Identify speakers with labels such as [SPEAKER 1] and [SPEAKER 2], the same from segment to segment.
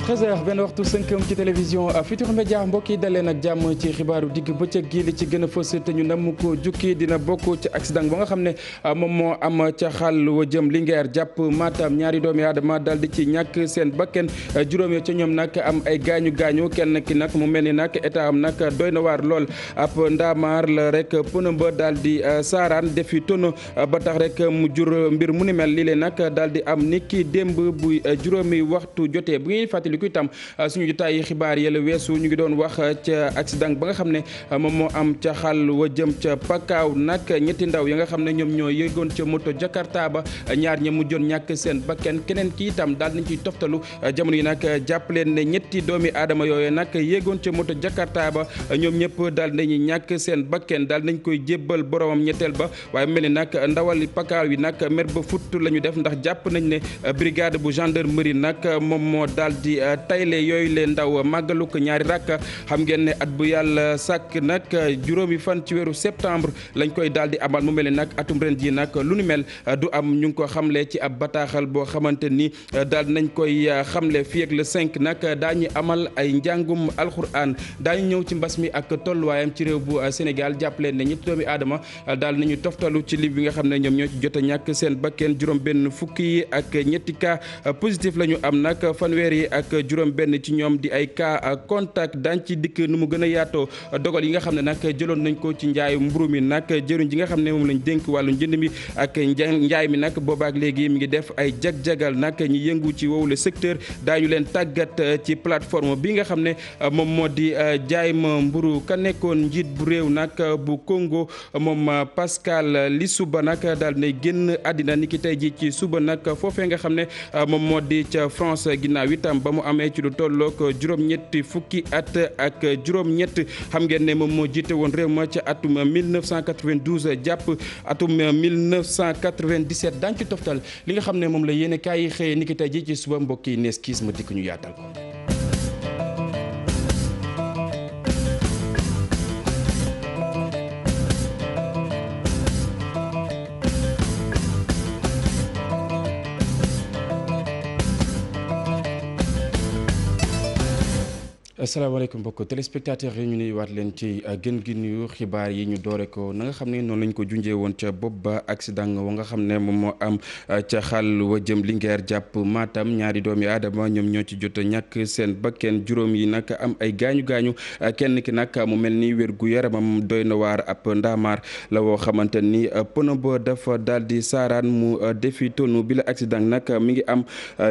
[SPEAKER 1] 13h benn waxtu 5 ci télévision Futurs Médias mbokk yi daleen ak jàmm ci xibaaru digg bëccëg gi li ci gën a fës te ñu namm ko jukki dina bokk ci accident ba nga xam ne moom moo am ca xàll wa jëm Linguère jàpp Matam ñaari doomi aadama daal di ci ñàkk seen bakken juróom ca ñoom nag am ay gaañu kenn ki nag mu mel ni nag état am nag doy na waar lool ab ndaamaar la rek pënë ba daal di saaraan defi tono ba tax rek mu jur mbir mu ni mel lii leen nag daal di am niki démb bu juróomi waxtu jotee bu ngeen fàttali ku itam suñu jotaay xibaar yële weesu ñu ngi doon wax ca accident ba nga xam ne moom moo am ca xàll wa jëm ca Pakaaw nag ñetti ndaw ya nga xam ne ñoom ñoo yëgoon ca moto Jakarta ba ñaar ña mujjoon ñàkk seen bakken keneen ki itam daal nañ ciy toftalu jamono yi nag jàpp leen ne ñetti doomi aadama yooyu nag yëgoon ca moto Jakarta ba ñoom ñëpp daal nañu ñàkk seen bakken daal nañ koy jébbal boromam ñetteel ba waaye mel ni nag ndawali Pakaaw yi nag mer ba futt la ñu def ndax jàpp nañ ne brigade bu gendarmerie nag moom moo daal di tayle yooyu leen ndaw màggalu ko ñaari rakk xam ngeen ne at bu yàlla sàkk nag juróomi fan ci weeru septembre lañ koy daal di amal mu mel ni nag atum ren ji nag lu ni mel du am ñu ngi ko xamle ci ab bataaxal boo xamante ni daal nañ koy xamle fii ak le 5 nag daañu amal ay njàngum alxuraan daañu ñëw ci mbas mi ak tolluwaayam ci réew bu Sénégal jàpp leen ne ñetti doomi aadama daal nañu toftalu ci li bi nga xam ne ñoom ñoo ci jot a ñàkk seen bakkeen juróom benn fukki yi ak ñetti cas positif la ñu am nag fanweer yi ak juróom benn ci ñoom di ay cas contact daañ ci dikk nu mu gën a yaatoo dogal yi nga xam ne nag jëloon nañ ko ci njaayu mburu mi nag jëriñ ji nga xam ne moom lañ dénk wàllu njënd mi ak njaay mi nag boobaak léegi mi ngi def ay jag-jagal nag ñi yëngu ci wowule secteur daañu leen tàggat ci plateforme bi nga xam ne moom moo di jaay ma mburu ka nekkoon njiit bu réew nag bu Congo moom Pascal Lissouba nag daal nay génn àddina ni ki tey ji ci suba nag foofee nga xam ne moom moo di ca France ginnaaw itam ba mu amee ci lu tollook juróom-ñetti fukki at ak juróom-ñett xam ngeen ne moom moo jiite woon réew ma ca atum 1992 jàpp atum 1997 daañu ci toftal li nga xam ne moom la yéene kaay yi xëyee ni ki tey ji ci suba mbokk yi nees kiis ma dikk ñu yaatal ko. asalaamaaleykum mbokk téléspectateurs yi ñu nuy waat leen ci gën gi nuyu xibaar yi ñu doore ko na nga xam ne noonu lañ ko junjee woon ca bopp ba accident wa nga xam ne moom moo am ca xàll wa jëm Linguère jàpp Matam ñaari doomi aadama ñoom ñoo ci jot a ñàkk seen bakken juróom yi nag am ay gaañu kenn ki nag mu mel ni wér gu yaramam doy na waar ab ndaamaar la woo xamante ni pneu ba dafa daal di saaraan mu defi tonu bi la accident nag mi ngi am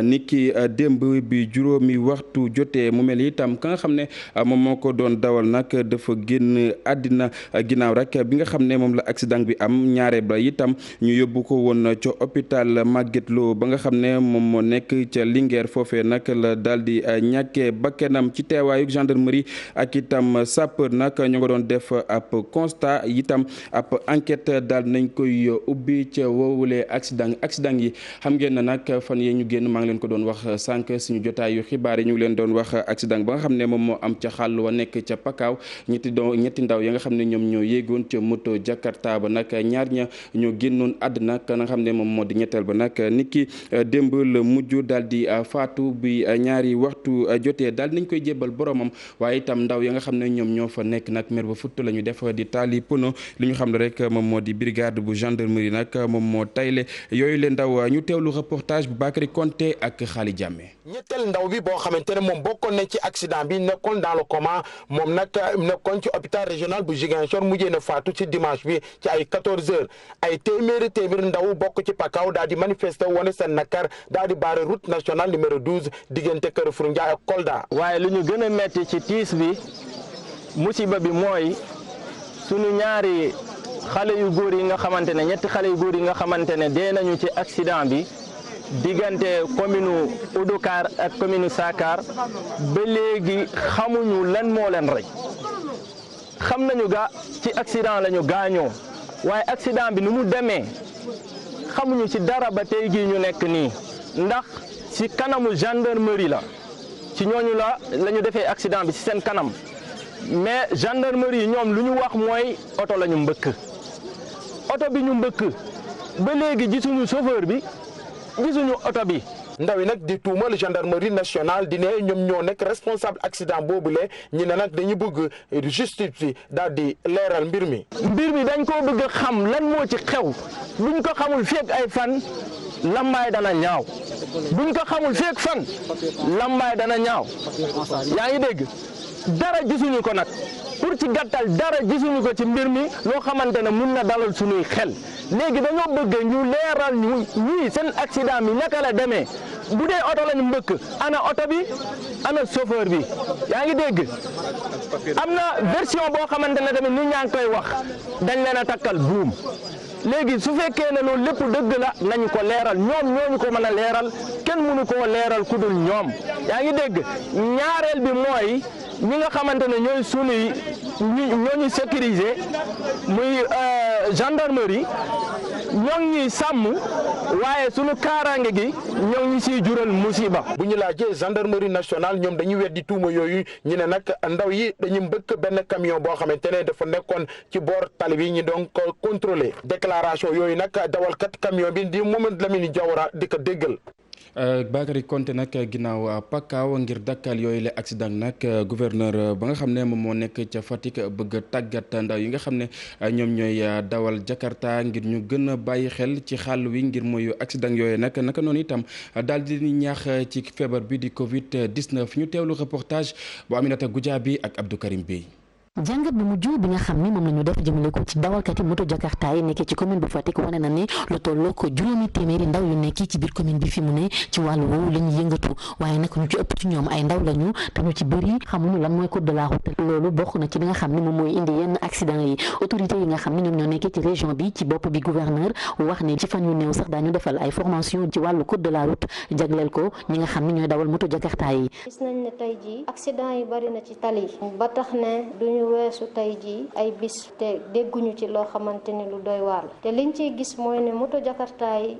[SPEAKER 1] niki démb bi juróomi waxtu jotee mu mel itam ka nga xam ne moom moo ko doon dawal nag dafa génn àddina ginnaaw rek bi nga xam ne moom la accident bi am ñaare ba itam ñu yóbbu ko woon ca hôpital Magatte Lô ba nga xam ne moom moo nekk ca Linguère foofee nag la daal di ñàkkee bakkanam ci teewaayu gendarmerie ak itam sapeur nag ñu nga doon def ab constat itam ab enquête daal nañ koy ubbi ca woowulee accident yi xam ngeen na nag fan yee ñu génn maa ngi leen ko doon wax sànq suñu jotaayu xibaar yi ñu ngi leen doon wax accident ba nga xam ne moom moo am ca xàll wa nekk ca Pakaaw ñetti ndaw ya nga xam ne ñoom ñoo yéegoon ca moto Jakarta ba nag ñaar ña ñoo génnoon àddina ka nga xam ne moom moo di ñetteel ba nag niki démb la mujj daal di faatu bi ñaari waxtu jotee daal nañ koy jébbal boromam waaye itam ndaw ya nga xam ne ñoom ñoo fa nekk nag mer ba futt la ñu def di taali pono li ñu xam ne rek moom moo di brigade bu gendarmerie nag moom moo tayle yooyu leen ndaw ñu teewlu reportage bu Bakary Konté ak Xaali Jàmme.
[SPEAKER 2] ñetteel ndaw bi boo xamante ne moom bokkoon na ci accident bi nekkoon dans le coma moom nag nekkoon ci hôpital régional bu Ziguinchor mujjee na faatu ci dimanche bi ci ay 14h ay téeméeri ndaw bokk ci Pakaaw daal di manifester wane seen nakar daal di barre route nationale numéro 12 diggante Carrefour Ndiaye ak Kolda.
[SPEAKER 3] waaye lu ñu gën a metti ci tiis bi musiba bi mooy sunu ñaari xale yu góor yi nga xamante ne ñetti xale yu góor yi nga xamante ne dee nañu ci accident bi. diggante commune Oudoukar ak commune Sakar ba léegi xamuñu lan moo leen rey xam nañu ci accident la ñu gaañoo waaye accident bi nu mu demee xamuñu ci dara ba tey gii ñu nekk nii ndax ci kanamu gendarmerie la ci ñooñu la ñu defee accident bi ci seen kanam mais gendarmerie ñoom lu ñu wax mooy oto la ñu mbëkk oto bi ñu mbëkk ba léegi gisuñu chauffeur bi. gisuñu oto bi
[SPEAKER 2] ndaw yi nag di tuumal gendarmerie nationale di ne ñoom ñoo nekk responsable accident boobule ñu ne nag dañu bëgg justice bi daal di leeral mbir mi.
[SPEAKER 3] mbir mi dañ koo bëgg xam lan moo ci xew buñ ko xamul feek ay fan lambaay dana ñaaw buñ ko xamul feek fan lambaay dana ñaaw yaa ngi dégg dara gisuñu ko nag pour ci gàttal dara gisuñu ko ci mbir mi loo xamante ne mun na dalal suñuy xel léegi dañoo bëgg ñu leeral ñu ñii seen accident bi naka la demee bu dee oto lañu mbëkk ana oto bi ana chauffeur bi yaa ngi dégg am na version boo xamante ne tamit nit ñaa ngi koy wax dañ leen a takkal buum léegi su fekkee ne loolu lépp dëgg la nañu ko leeral ñoom ñooñu ko mën a leeral kenn mënu koo leeral ku dul ñoom yaa ngi dégg ñaareel bi mooy ñi nga xamante ne ñooy sunuy ñooñu sécuriser muy gendarmerie ñoo ngi ñuy sàmm waaye sunu kaaraange gi ñoo ngi siy jural musiba.
[SPEAKER 2] bu ñu laajee gendarmerie nationale ñoom dañuy weddi tuuma yooyu ñu ne nag ndaw yi dañu mbëkk benn camion boo xamante ne dafa nekkoon ci boor tali bi ñu doon ko contrôler déclaration yooyu nag dawalkat camion bi di Mamadou Lamine Diawara di ko déggal.
[SPEAKER 1] Bakary Konté nag ginnaaw Pakaaw ngir dakkal yooyu la accident nag gouverneur ba nga xam ne moom moo nekk ca Fatick bëgg tàggat ndaw yi nga xam ne ñoom ñooy dawal Jakarta ngir ñu gën a bàyyi xel ci xàll wi ngir mooy accident yooyu nag naka noonu itam daal di ñaax ci feebar bi di Covid 19 ñu teewlu reportage bu Aminata Goudiaby ak Abdou Karim Bey.
[SPEAKER 4] jàngat bu mujj bi nga xam ni moom la ñu def jëmale ko ci dawalkati moto Jakarta yi nekkee ci commune bu Fatick wane na ne lu tolloo ko juróomi téeméeri ndaw yu nekk ci biir commune bi fi mu ne ci wàllu woowu la ñu yëngatu waaye nag ñu ci ëpp ci ñoom ay ndaw lañu te ñu ci bëri xamuñu lan mooy code de la route loolu bokk na ci li nga xam ne moom mooy indi yenn accident yi autorité yi nga xam ne ñoom ñoo nekkee ci région bi ci bopp bi gouverneur wax ne ci fan yu néew sax daañu defal ay formation ci wàllu code de la route jagleel ko ñi nga xam ne ñooy dawal moto Jakarta yi.
[SPEAKER 5] gis nañ ne tey jii accident yi bari na ci tali ba tax ne duñu weesu tey jii ay bis te dégguñu ci loo xamante ni lu doy waar la te liñ ciy gis mooy ne moto Jakarta yi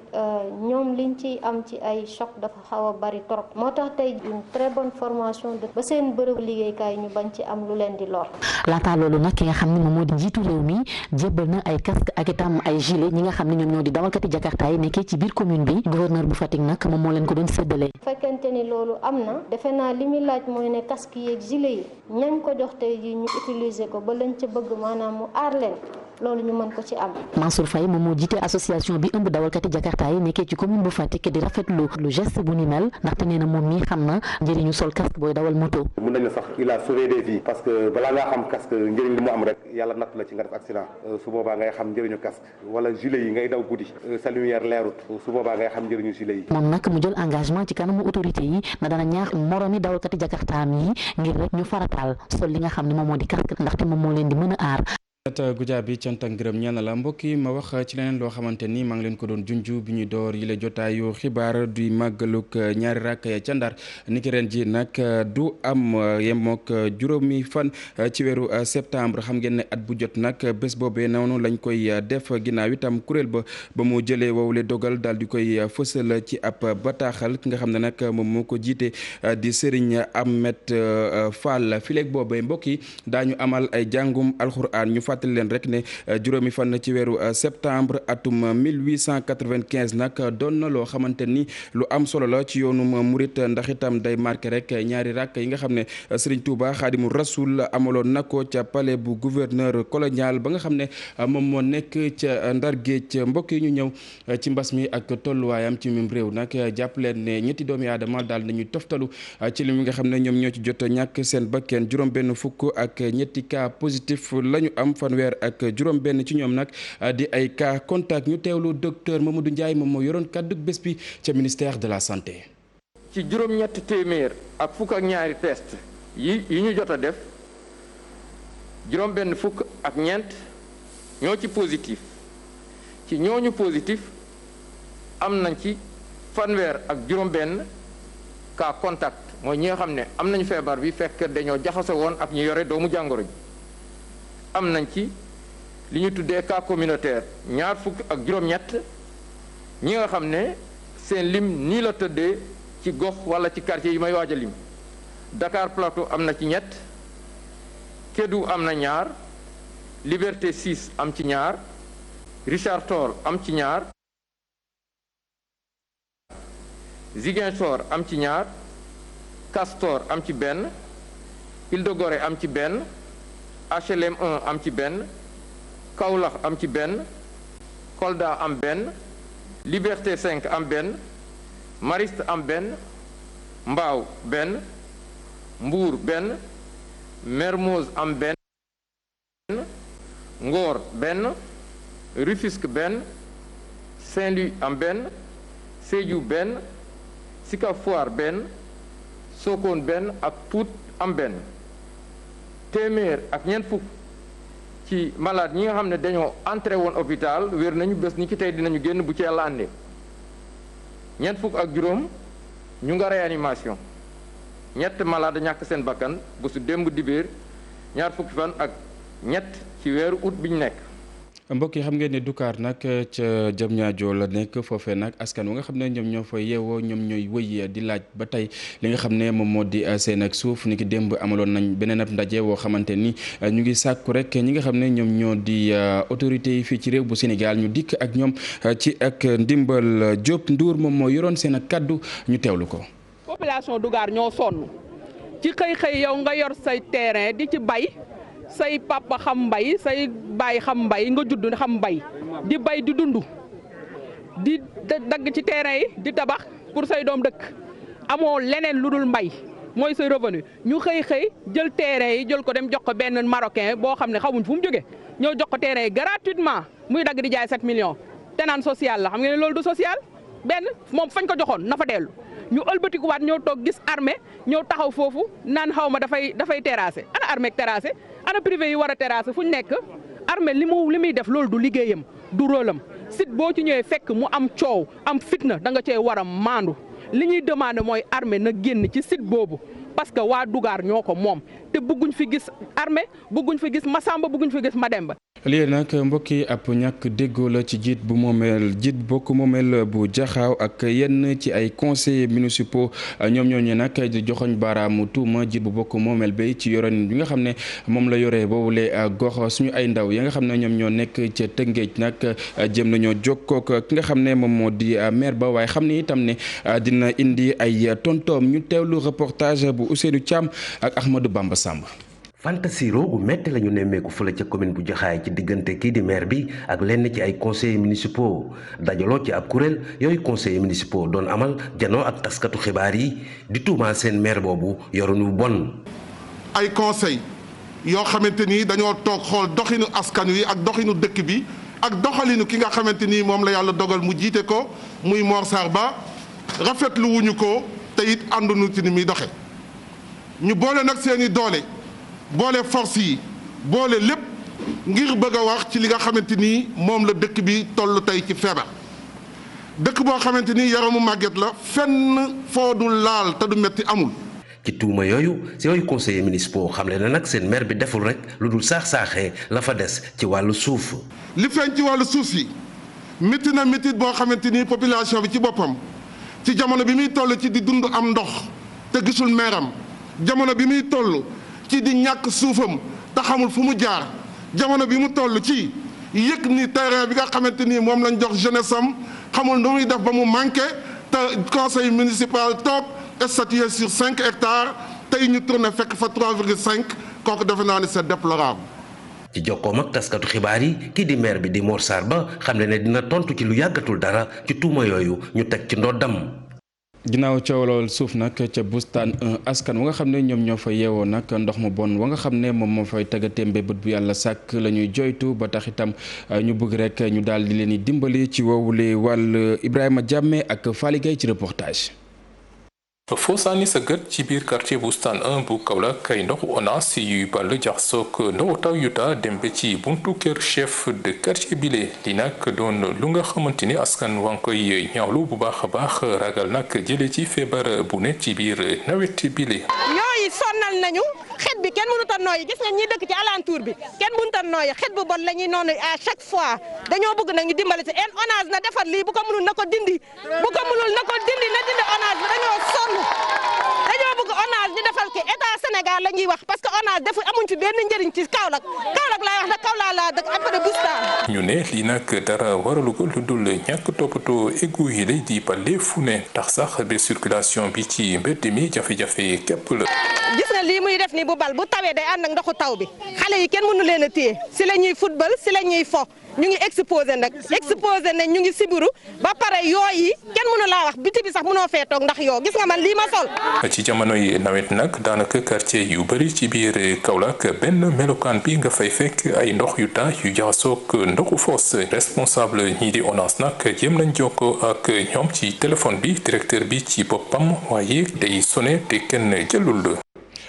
[SPEAKER 5] ñoom liñ ciy am ci ay choc dafa xaw a bari trop moo tax tey une très bonne formation de ba seen bërëb liggéeykaay ñu bañ ci am lu leen di lor.
[SPEAKER 4] laataa loolu nag ki nga xam ne moom moo di njiitu réew mi jébbal na ay casque ak itam ay gilet ñi nga xam ne ñoom ñoo di dawalkati Jakarta yi nekkee ci biir commune bi gouverneur bu Fatick nag moom moo leen ko doon séddale.
[SPEAKER 5] bu fekkente ni loolu am na defe naa li muy laaj mooy ne casque yeeg gilet yi ñañ ko jox tey jii ñu utiliser ko ba lañ ca bëgg maanaam mu aar leen loolu ñu mën ko ci am.
[SPEAKER 4] Mansour Faye moom moo jiite association bi ëmb dawalkati Jakarta yi nekkee ci commune bu Fatick di rafetlu lu geste bu ni mel ndaxte nee na moom mii xam na njëriñu sol casque booy dawal moto.
[SPEAKER 6] mun nañu sax il a sauvé des vies parce que balaa ngaa xam casque njëriñ li mu am rek yàlla natt la ci nga def accident su boobaa ngay xam njëriñu casque wala gilet yi ngay daw guddi sa lumière leerut su boobaa ngay xam njëriñu gilet yi. moom
[SPEAKER 4] nag mu jël engagement ci kanamu autorité yi na dana ñaax moromi dawalkati Jakarta yi ngir rek ñu farataal sol li nga xam ne moom moo di casque ndaxte moom moo leen di mën a aar.
[SPEAKER 1] Aminata Goudiaby cant ak ngërëm ñeel na la mbokk yi ma wax ci leneen loo xamante ni maa ngi leen ko doon junju bi ñuy door yi la jotaayu xibaar du màggaluk ñaari rakk ya ca Ndar niki ren ji nag du am yemook juróomi fan ci weeru septembre xam ngeen ne at bu jot nag bés boobee noonu lañ koy def ginnaaw itam kuréel ba mu jëlee wowule dogal daal di koy fësal ci ab bataaxal ki nga xam ne nag moom moo ko jiite di Serigne Ahmed Fall fileeg boobee mbokk yi daañu amal ay jàngum alxuraan ñu fàttali leen rek ne juróomi fan ci weeru septembre atum 1895 nag doon na loo xamante ni lu am solo la ci yoonu murit ndax itam day marqué rek ñaari rakk yi nga xam ne Serigne Touba Xaadimu Rasul amaloon na ko ca palais bu gouverneur colonial ba nga xam ne moom moo nekk ca Ndar Géej mbokk yi ñu ñëw ci mbas mi ak tolluwaayam ci mim réew nag jàpp leen ne ñetti doomi aadama daal nañuy toftalu ci li nga xam ne ñoom ñoo ci jot ñàkk seen bakkeen juróom benn fukk ak ñetti cas positif lañu am fanweer ak juróom benn ci ñoom nag di ay cas contact ñu teewlu docteur Mamadou Ndiaye moom moo yoroon kàddu bés bi ca ministère de la santé.
[SPEAKER 7] ci juróom-ñetti téeméer ak fukk ak ñaari test yi ñu jot a def juróom benn fukk ak ñeent ñoo ci positif ci ñooñu positif am nañ ci fanweer ak juróom benn cas contact mooy ñi nga xam ne am nañu feebar bi fekk dañoo jaxasoo woon ak ñu yore doomu jàngoro ji am nañ ci li ñu tuddee cas communautaire ñaar fukk ak juróom-ñett ñi nga xam ne seen lim nii la tëddee ci gox wala ci quartier yi may waaj a lim Dakar Plateau am na ci ñett Kédougou am na ñaar Liberté 6 am ci ñaar Richard Toll am ci ñaar Ziguinchor am ci ñaar Castor am ci benn Île de Gorée am ci benn HLM 1 am ci benn Kaolack am ci benn Kolda am benn Liberté 5 am benn Mariste am benn Mbao benn Mbour benn Mermoz am benn Ngor benn Rufisque benn Saint-Louis am benn Sédhiou benn Sicap Foire benn Sokone benn ak Pout am benn téeméer ak ñeent fukk ci malade ñi nga xam ne dañoo entré woon hôpital wér nañu bés ni ki tey dinañu génn bu ci yàlla àndee ñeent fukk ak juróom ñu nga réanimation ñett malade ñàkk seen bakkan bésu démb dibéer ñaar fukki fan ak ñett ci weeru août bi ñu nekk.
[SPEAKER 1] mbokk yi xam ngeen ne Dukaar nag ca Diamniadio la nekk foofee nag askan wi nga xam ne ñoom ñoo fa yeewoo ñoom ñooy wëy di laaj ba tey li nga xam ne moom moo di seen ak suuf ni ki démb amaloon nañ beneen ab ndaje woo xamante ni ñu ngi sàkku rek ñi nga xam ne ñoom ñoo di autorités yi fii ci réew bu Sénégal ñu dikk ak ñoom ci ak ndimbal. Diop Ndour moom moo yoroon seen ak kaddu ñu teewlu ko.
[SPEAKER 8] population Dukaar ñoo sonn ci xëy yow nga yor say terrain di ci bay. say papa xam mbay say baay xam mbay nga judd xam mbay di bay di dund di dagg ci terrain yi di tabax pour say doom dëkk amoo leneen lu dul mbay mooy say revenu ñu xëy jël terrain yi jël ko dem jox ko benn marocain boo xam ne xamuñ fu mu jóge ñëw jox ko terrain yi gratuitement muy dagg di jaay 7 millions te naan social la xam nga ne loolu du social benn moom fañ ko joxoon na fa dellu ñu ëlbatikuwaat ñëw toog gis armée ñëw taxaw foofu naan xaw ma dafay terrasser ana armée ak terrasser ana privé yi war a terrasser fu ñu nekk armée li muy def loolu du liggéeyam du rôlam site boo ci ñëwee fekk mu am coow am fitna da nga cee war a maandu li ñuy demander mooy armée na génn ci site boobu parce que waa Dugaar ñoo ko moom te bëgguñ fi gis armée bëgguñ fi gis Masamba bëgguñ fi gis Mademba.
[SPEAKER 1] lii nag mbokk yi ab ñàkk déggoo la ci jiit bokk moomeel bu Jaxaaw ak yenn ci ay conseillers municipaux ñoom ñooñu nag di joxoñ baaraamu tuuma jiit bu bokk moomeel bi ci yorin bi nga xam ne moom la yore boobule gox suñu ay ndaw ya nga xam ne ñoom ñoo nekk ca Tëngéej nag jëm nañoo jokkook ki nga xam ne moom moo di maire ba waaye xam ne itam ne dina indi ay tontoom ñu teewlu reportage bu Ousseynou Thiam ak Ahmadou Bamba Samb.
[SPEAKER 9] fantasiro gu metti la ñu nemmeeku fële ca commune bu Jaxaay ci diggante kii di maire bi ak lenn ci ay conseillers municipaux dajaloo ci ab kuréel yooyu conseillers municipaux doon amal janoo ak taskatu xibaar yi di tuumaal seen maire boobu yorunu bon.
[SPEAKER 10] ay conseil yoo xamante ni dañoo toog xool doxinu askan wi ak doxinu dëkk bi ak doxalinu ki nga xamante ni moom la yàlla dogal mu jiite ko muy Mor Sarr Ba rafetlu wuñu ko te it àndunu ci ni muy doxe ñu boole nag seeni doole. boole force yi boole lépp ngir bëgg a wax ci li nga xamante ni moom la dëkk bi toll tey ci feebar dëkk boo xamante ni yaramu màgget la fenn foo du laal te du metti amul.
[SPEAKER 9] ci tuuma yooyu conseillers municipaux xamle na nag seen maire bi deful rek lu dul saax-saaxee la fa des ci wàllu suuf.
[SPEAKER 10] li feeñ ci wàllu suuf yi métti na métti boo xamante ni population bi ci boppam ci jamono bi muy toll ci di dund am ndox te gisul meeram jamono bi muy toll. ci di ñàkk suufam te xamul fu mu jaar jamono bi mu toll ci yëg ni terrain bi nga xamante ni moom lañ jox jeunesse am xamul nu muy def ba mu manqué te conseil municipal toog statué sur 5 hectares tey ñu tourné fekk fa 3,5 kooku defe naa ne c'est déplorable.
[SPEAKER 9] ci jokkoom ak taskatu xibaar yi kii di maire bi di Mor Sarr Ba xam ne dina tontu ci lu yàggatul dara ci tuuma yooyu ñu teg ci ndoddam.
[SPEAKER 1] ginnaaw coowlool suuf nag ca bustaan askan wa nga xam ne ñoom ñoo fa yeewoo nag ndox mu bon wa nga xam ne moom moo fay tagga témbe bët bu yàlla sàkk la ñuy joytu ba tax itam ñu bëgg rek ñu daal di leen di dimbali ci woowule wàll Ibrahima Diame ak Fally Gueye ci reportage.
[SPEAKER 11] foo sànni sa gët ci biir quartier bustaan 1 bu Kaolack ay ndoxu ONAS yuy ball jaxsoog ndoxu taw yu taa dem ba ci buntu kër chef de quartier bile li nag doon lu nga xamante ni askan waa ngi koy ñaawlu bu baax a baax ragal nag jëlee ci feebar bu ne ci biir nawet bile.
[SPEAKER 12] ñooy sonnal nañu xet bi kenn mënut a nooyi gis nga ñi dëkk ci alentour bi kenn mënut a nooyi xet bu bon la ñuy noonu à chaque fois dañoo bëgg nag ñu dimbali si ONAS na defar lii bu ko mënul na ko dindi bu ko mënul na ko dindi na dindi ONAS bi dañoo sonn dañoo bëgg ONAS ñu defal ki état Sénégal Dakar la ñuy wax parce que ONAS dafa amuñ fi benn njëriñ ci Kaolack laay wax nag Kaolack laa dëkk après Boustane.
[SPEAKER 11] ñu ne lii nag dara waralu ko lu dul ñàkk toppatoo égout yi lay di bale fu ne tax sax ba circulation bi ci mbedd mi jafe-jafe képp la.
[SPEAKER 12] gis nga lii muy def ni bu bal bu tawee day ànd ak ndoxu taw bi xale yi kenn mënu leen a téye si la ñuy football si la ñuy fo ñu ngi exposé nañ ñu ngi sibiru ba pare yooyu kenn mënu laa wax biti bi sax mënoo fee toog ndax yoo gis nga man lii ma sol.
[SPEAKER 11] ci jamonoy nawet nag daanaka quartier yu bëri ci biir Kaolack benn melokaan bi nga fay fekk ay ndox yu taa yu jaxasoog ndoxu foos responsable ñii di ONAS nag jéem nañ jokkoo ak ñoom ci téléphone bi directeur bi ci boppam waaye day sone te kenn jëlul.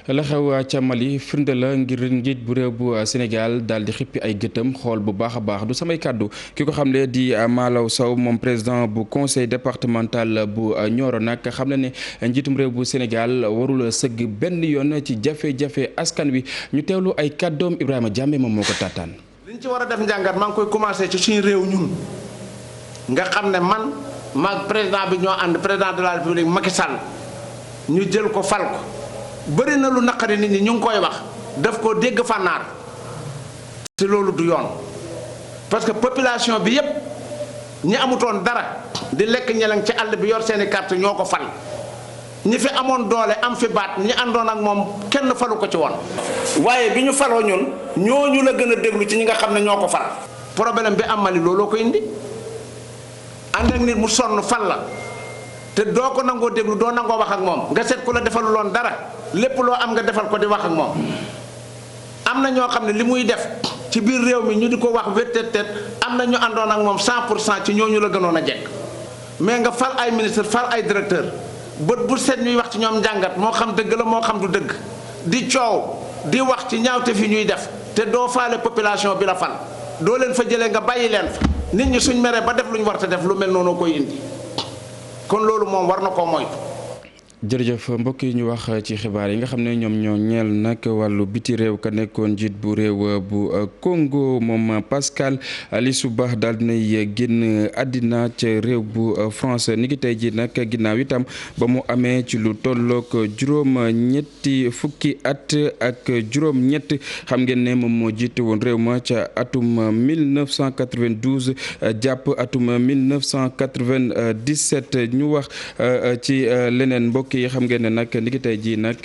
[SPEAKER 1] la xew ca Mali firnde la ngir njiit bu réew bu Sénégal daal di xippi ay gëtam xool bu baax a baax du samay kàddu ki ko xamle di Malaw Sow moom président bu conseil départemental bu Nioro nag xam na ne njiitum réew bu Sénégal warul sëgg benn yoon ci jafe-jafe askan wi ñu teewlu ay kàddoom Ibrahima Diamé moom moo ko taataan.
[SPEAKER 13] liñ ci war a def njàngat maa ngi koy commencé ci suñu réew ñun nga xam ne man maag président bi ñoo ànd président de la République Macky Sall ñu jël ko fal ko. bëri na lu naqari nit ñi ñu ngi koy wax daf ko dégg fànnaar te loolu du yoon parce que population bi yépp ñi amutoon dara di lekk ñelang ci àll bi yor seeni carte ñoo ko fal ñi fi amoon doole am fi baat ñi àndoon ak moom kenn falu ko ci woon waaye bi ñu faloo ñun ñooñu la gën a déglu ci ñi nga xam ne ñoo ko fal problème bi am Mali looloo ko indi ànd ak nit mu sonn fal la te doo ko nangoo déglu doo nangoo wax ak moom nga seet ku la defaluloon dara lépp loo am nga defal ko di wax ak moom am na ñoo xam ne li muy def ci biir réew mi ñu di ko wax wéttéet am na ñu àndoon ak moom 100% ci ñooñu la gënoon a jekk mais nga fal ay ministre fal ay directeur bët bu seet ñuy wax ci ñoom njàngat moo xam dëgg la moo xam du dëgg di coow di wax ci ñaawte fi ñuy def te doo faale population bi la fal doo leen fa jëlee nga bàyyi leen fa nit ñi suñ meree ba def lu ñu war te def lu mel noonu koy indi kon loolu moom war na koo moytu.
[SPEAKER 1] jërëjëf mbokk yi ñu wax ci xibaar yi nga xam ne ñoom ñoo ñeel nag wàllu biti réew ka nekkoon njiit bu réew bu Congo moom Pascal Lissou Ba daal dinay génn àddina ca réew bu France ni ki tey ji nag ginnaaw itam ba mu amee ci lu tollook juróom-ñetti fukki at ak juróom-ñett xam ngeen ne moom moo jiite woon réew ma ca atum 1992 jàpp atum 1997 ñu wax ci leneen mbokk yi xam ngeen ne nag ni ki tey jii nag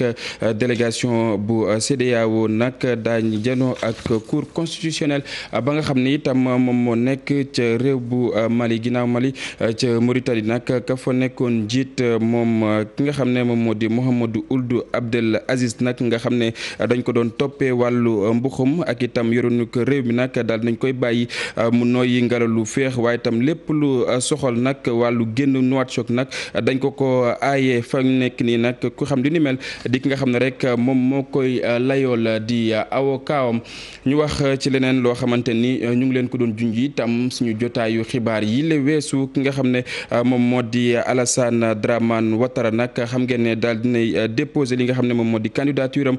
[SPEAKER 1] délégation bu CEDEAO nag daañu janoo ak cour constitutionnelle ba nga xam ne itam moom moo nekk ca réew bu Mali ginnaaw Mali ca Mauritanie nag ka fa nekkoon njiit moom ki nga xam ne moom moo di Mohamedou Ould Abdel Aziz nag nga xam ne dañ ko doon toppee wàllu mbuxum ak itam yoroonu ko réew mi nag daal nañ koy bàyyi mu nooyi ngelaw lu féex waaye itam lépp lu soxal nag wàllu génn Nouakchott nag dañ ko aaye fa nekk nii nag ku xam di ni mel di ki nga xam ne rek moom moo koy layool di avocat ñu wax ci leneen loo xamante ni ñu ngi leen ko doon junj itam suñu jotaayu xibaar yi la weesu ki nga xam ne moom moo di Alassane Dramane Ouattara nag xam ngeen ne daal dinay déposé li nga xam ne moom moo di candidature am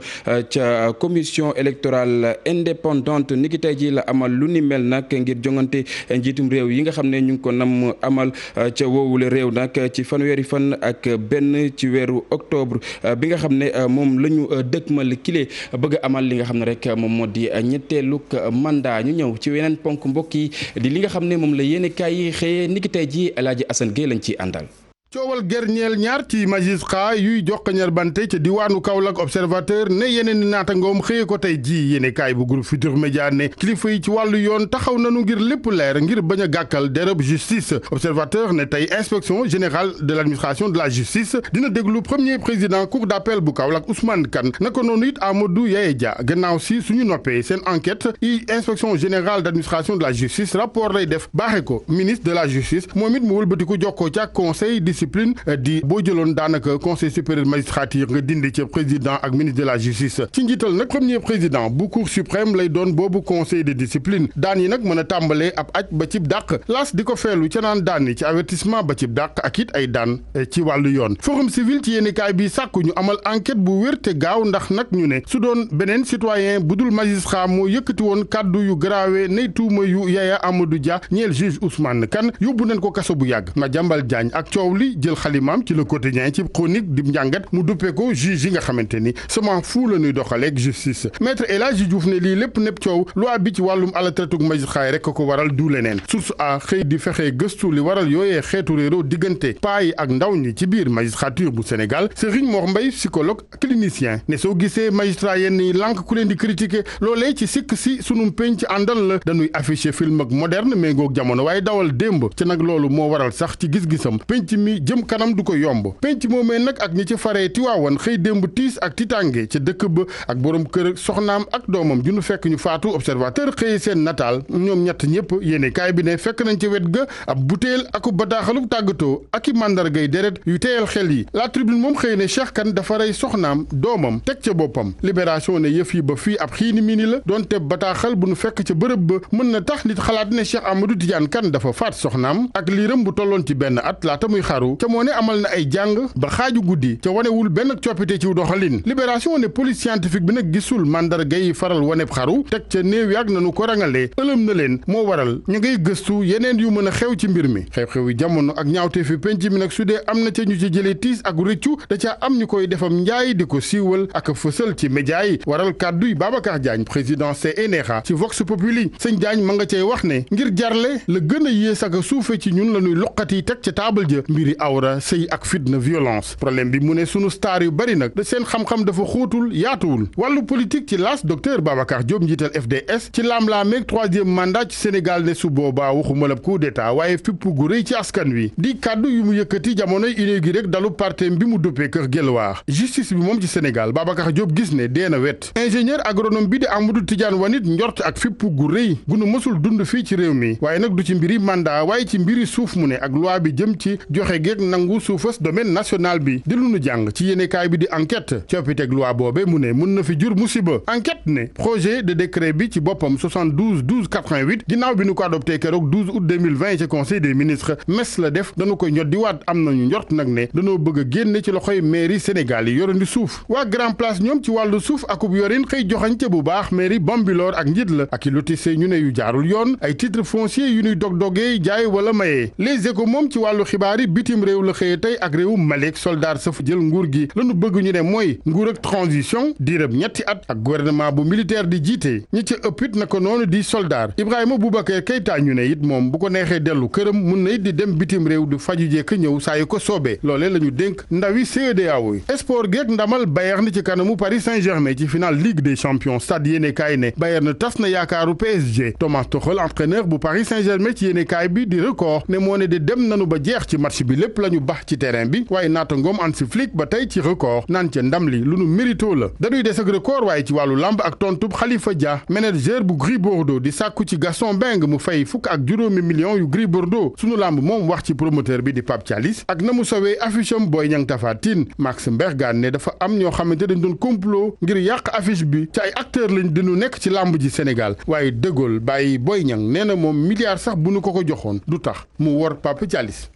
[SPEAKER 1] ca commission électorale indépendante ni ki tey ji la amal lu ni mel nag ngir jongante njiitum réew yi nga xam ne ñu ngi ko nam amal ca woowule réew nag ci fanweeri fan ak benn ci weeru octobre bi nga xam ne moom la ñu dëkkmal kile bëgg amal li nga xam ne rek moom moo di ñetteeluk mandat ñu ñëw ci weneen ponk mbokk yi di li nga xam ne moom la yéene kaay yi xëyee niki tey ji El Hadji Assane Gueye lañ ciy àndal.
[SPEAKER 14] coowal gerñeel ñaar ci magistrat yuy joxañal bante ca diwaanu Kaolack observateur ne yeneen ni naatangoom xëye ko tey ji yéene kaay bu groupe Futurs Médias ne kilifa yi ci wàllu yoon taxaw nanu ngir lépp leer ngir bañ a gàkkal dereb justice observateur ne tey inspection générale de l'administration de la justice dina déglu premier président cour d'appel bu Kaolack Ousmane Kane naka noonu it Amadou Yaye Dia gannaaw si suñu noppee seen enquête i inspection générale d'administration de la justice rapport lay def baaxe ko ministre de la justice moom it mu wëlbatiku jokkoo ca conseil discipline di boo jëloon daanaka conseil supérieur magistrature nga dindi ci président ak ministre de la justice ci njiital nag premier président bu cour suprême lay doon boobu conseil de discipline daan yi nag mën a tàmbalee ab aj ba cib dàq laas di ko feelu ca naan daan yi ci avertissement ba cib dàq ak it ay daan ci wàllu yoon forum civil ci yéenekaay bi sàkku ñu amal enquête bu wér te gaaw ndax nag ñu ne su doon beneen citoyen bu dul magistrat moo yëkkati woon kàddu yu grave nay tuuma yu Yaya Amadou Dia ñeel juge Ousmane Kane yóbbu nañ ko kaso bu yàgg Madiambal Diagne ak coow li xëy jël xalimaam ci le quotidien ci chronique di njàngat mu duppee ko juge yi nga xamante ni sama fu la ñuy doxaleeg justice maître El Hadji Diouf ne lii lépp nepp coow loi bi ci wàllum alatratuk magistrat yi rek ko waral du leneen source a xëy di fexe gëstu li waral yooyee xeetu réero diggante paa yi ak ndaw ñi ci biir magistrature bu Sénégal Serigne Mor Mbaye psychologue clinicien ne soo gisee magistrat yenn yi lànk ku leen di critiquer loolee ci sikk si sunu penc àndal la dañuy afficher film ak moderne méngoog jamono waaye dawal démb ci nag loolu moo waral sax ci gis-gisam penc mi jëm kanam du ko yomb penc moomee nag ak ñi ci faree Tiwaawan xëy démb tiis ak titange ca dëkk ba ak borom kër soxnaam ak doomam ju nu fekk ñu faatu observateur xëy seen nataal ñoom ñett ñëpp yéene kaay bi ne fekk nañ ca wet ga ab butéel ak bataaxalu tàggatoo ak i màndargay deret yu teyal xel yi la tribune moom xëy ne Cheikh Kane dafa rey soxnaam doomam teg ca boppam libération ne yëf yi ba fii ab xiini mini la doonte bataaxal bu nu fekk ca bërëb ba mën na tax nit xalaat ne Cheikh Amadou Tidiane Kane dafa faat soxnaam ak liiram bu tolloon ci benn at laata muy xaru ca moo ne amal na ay jàng ba xaaju guddi ca wanewul benn coppite ci doxalin libération ne police scientifique bi nag gisul mandarga yi faral waneb xaru teg ca néew yàgg nanu ko rangalee ëlëm na leen moo waral ñu ngay gëstu yeneen yu mën a xew ci mbir mi xew-xew yi jamono ak ñaawte fi penc mi nag su dee am na ca ñu ci jëlee tiis ak rëccu da ca am ñu koy defam njaay di ko siiwal ak fësal ci média yi waral kàdduy Babacar Diagne président CNRA ci Vox Populi sëñ Diagne ma nga cay wax ne ngir jarle la gën a yées ak a suufe ci ñun la ñuy loqati teg ca taabal ja mbiri awra sëy ak fitna violence problème bi mu ne sunu star yu bari nag da seen xam-xam dafa xóotul yaatuwul wàllu politique ci laas docteur Babacar Diop njiital FDS ci laam-laameeg troisième mandat ci Sénégal ne su boobaa waxuma la coup d'état waaye fipp gu rëy ci askan wi di kàddu yu mu yëkkati jamonoy inauguré rek dalu partem bi mu duppee Kër Gelwaar justice bi moom ci Sénégal Babacar Diop gis ne dee na wet ingénieur agronome bi di Amadou Tidiane Wanit njort ak fipp gu rëy gu nu mësul dund fii ci réew mi waaye nag du ci mbiri mandat waaye ci mbiri suuf mu ne ak loi bi jëm ci joxe geeg nangu suufas domaine national bi di lu nu jàng ci yéenekaay bi di enquête coppiteg loi boobe mu ne mën na fi jur musiba enquête ne projet de décret bi ci boppam 72 12 88 ginnaaw bi nu ko adopté keroog 12 août 2020 ci conseil des ministres mes la def dañu koy ñoddi waat am nañu njort nag ne dañoo bëgg a génne ci loxoy mairie Sénégal yi yorandi suuf waa Grand Place ñoom ci wàllu suuf akub yorin xëy joxañte bu baax mairie Bambilor ak njiit la ak i lotissé ñu ne yu jaarul yoon ay titre foncier yu ñuy dog-dogee jaay wala mayee Les Échos moom ci wàllu xibaar yi bitim réew la xëyee tey ak réewu Malik soldat saf jël nguur gi lañu bëgg ñu ne mooy nguur ak transition diirëb ñetti at ak gouvernement bu militaire di jiite ñi ca ëpp it naka noonu di soldat Ibrahima Boubacar Keïta ñu ne it moom bu ko neexee dellu këram mun na it di dem bitim réew di faju jekk ñëw saa yu ko soobee loolee la ñu dénk ndawi CEDEAO yi sport geek ndamal Bayern ci kanamu Paris Saint-Germain ci final Ligue des Champions stade yéene kaay ne Bayern tas na yaakaaru PSG Thomas Tuchel entraîneur bu Paris Saint-Germain ci yéene kaay bi di record ne moo ne de dem nanu ba jeex ci match bi lépp la ñu bax ci terrain bi waaye naata ngoom Hansi Flick ba tey ci record naan ca ndam li lu nu mérito la dañuy des ak record waaye ci wàllu lamb ak tontub Khalifa Dia manager bu Gris Bordeaux di sàkku ci Gaston Mbengue mu fay fukk ak juróomi millions yu Gris Bordeaux sunu lamb moom wax ci promoteur bi di Pape Thialis ak na mu sawee affiche am Boy Niang Tapha Tine Max Mbergane ne dafa am ñoo xamante dañ doon complot ngir yàq affiche bi ci ay acteurs lañ dinu nekk ci lamb ji Sénégal waaye dëggool bàyyi Boy Niang nee na moom milliard sax bu nu ko joxoon du tax mu wor Pape Thialis.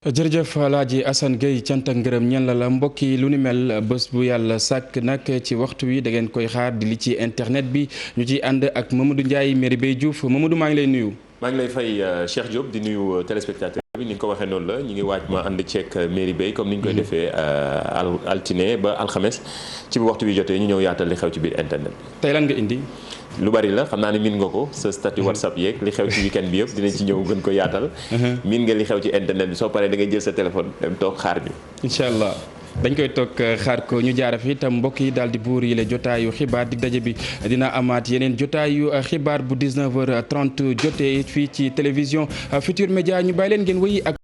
[SPEAKER 1] jërëjëf Alaaji Assane Gueye cant ak ngërëm ñen la mbokk yi lu ni mel bés bu yàlla sàkk nag ci waxtu wi da ngeen koy xaar di li ci internet bi ñu ciy ànd ak Mamadou Ndiaye Merry Bey Diouf Mamadou maa ngi lay nuyu.
[SPEAKER 15] maa ngi lay fay Cheikh Diop di nuyu téléspectateur bi ni nga ko waxee noonu la ñu ngi waaj ma ànd ceeg Merry Bey comme ni ñu koy defee altine ba alxames ci bu waxtu bi jotee ñu ñëw yaatal li xew ci biir internet bi.
[SPEAKER 1] tey lan nga indi.
[SPEAKER 15] lu bari la xam naa ne miin nga ko sa statut WhatsApp yeeg li xew ci weekend bi yëpp dinañ ci ñëw gën ko yaatal. miin nga li xew ci internet bi soo paree da ngay jël sa téléphone dem toog xaar ñu.
[SPEAKER 1] incha allah dañ koy toog xaar ko ñu jaara fi itam mbokk yi daal di buur yi la jotaayu xibaar di daje bi dina amaat yeneen jotaayu xibaar bu 19h30 jotee fii ci télévision Futur Média ñu bàyyi leen ngeen wéy ak.